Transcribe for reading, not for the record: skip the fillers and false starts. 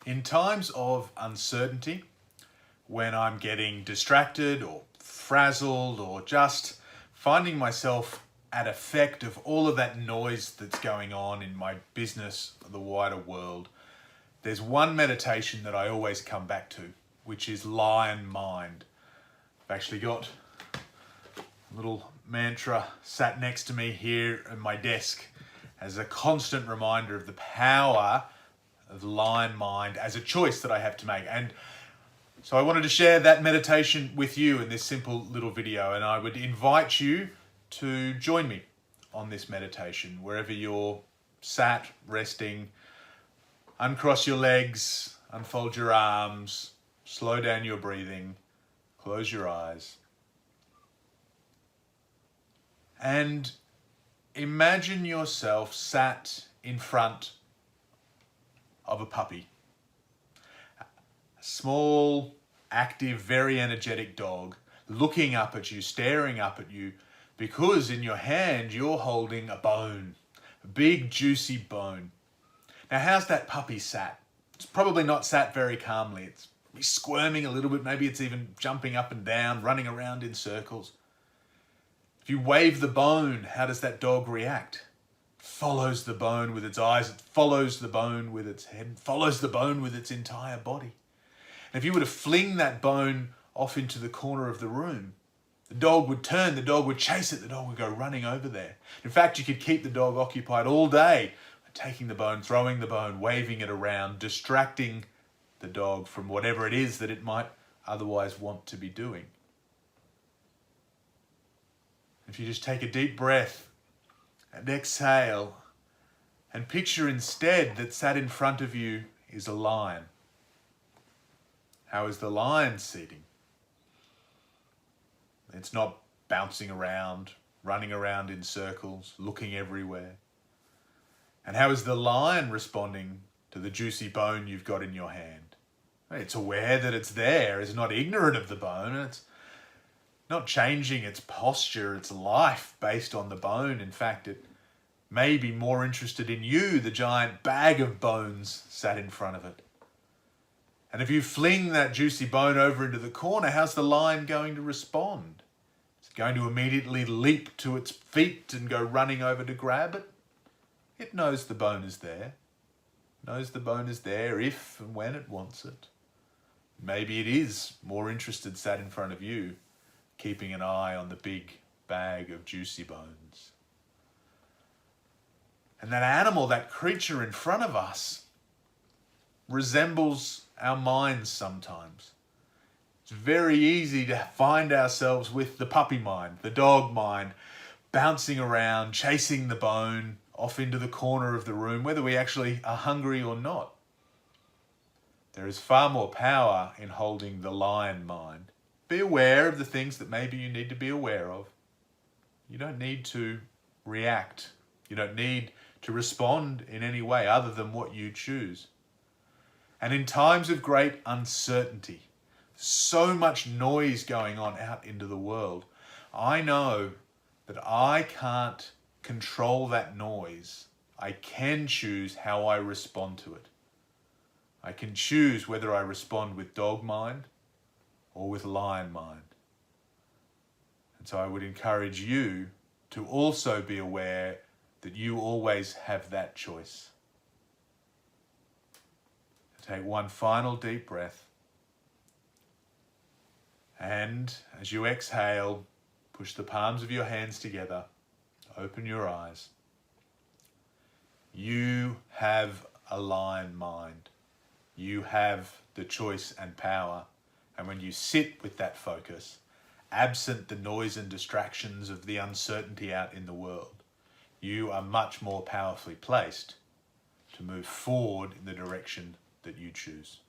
In times of uncertainty, when I'm getting distracted or frazzled or just finding myself at effect of all of that noise that's going on in my business, the wider world, there's one meditation that I always come back to, which is lion mind. I've actually got a little mantra sat next to me here at my desk as a constant reminder of the power of lion mind as a choice that I have to make. And so I wanted to share that meditation with you in this simple little video, and I would invite you to join me on this meditation wherever you're sat, resting. Uncross your legs, unfold your arms, slow down your breathing, close your eyes. And imagine yourself sat in front of a puppy. A small, active, very energetic dog looking up at you, staring up at you, because in your hand you're holding a bone, a big juicy bone. Now, how's that puppy sat? It's probably not sat very calmly. It's squirming a little bit. Maybe it's even jumping up and down, running around in circles. If you wave the bone, how does that dog react? It follows the bone with its eyes. It follows the bone with its head. It follows the bone with its entire body. And if you were to fling that bone off into the corner of the room, the dog would turn, the dog would chase it, the dog would go running over there. In fact, you could keep the dog occupied all day, taking the bone, throwing the bone, waving it around, distracting the dog from whatever it is that it might otherwise want to be doing. If you just take a deep breath and exhale and picture instead that sat in front of you is a lion. How is the lion sitting? It's not bouncing around, running around in circles, looking everywhere. And how is the lion responding to the juicy bone you've got in your hand? It's aware that it's there, it's not ignorant of the bone, and it's not changing its posture, its life based on the bone. In fact, it may be more interested in you, the giant bag of bones sat in front of it. And if you fling that juicy bone over into the corner, how's the lion going to respond? Is it going to immediately leap to its feet and go running over to grab it? It knows the bone is there. Knows the bone is there if and when it wants it. Maybe it is more interested sat in front of you, keeping an eye on the big bag of juicy bones. And that animal, that creature in front of us, resembles our minds sometimes. It's very easy to find ourselves with the puppy mind, the dog mind, bouncing around, chasing the bone off into the corner of the room, whether we actually are hungry or not. There is far more power in holding the lion mind. Be aware of the things that maybe you need to be aware of. You don't need to react. You don't need to respond in any way other than what you choose. And in times of great uncertainty, so much noise going on out into the world, I know that I can't control that noise. I can choose how I respond to it. I can choose whether I respond with dog mind or with lion mind. And so I would encourage you to also be aware that you always have that choice. Take one final deep breath. And as you exhale, push the palms of your hands together. Open your eyes. You have a lion mind. You have the choice and power. And when you sit with that focus, absent the noise and distractions of the uncertainty out in the world, you are much more powerfully placed to move forward in the direction that you choose.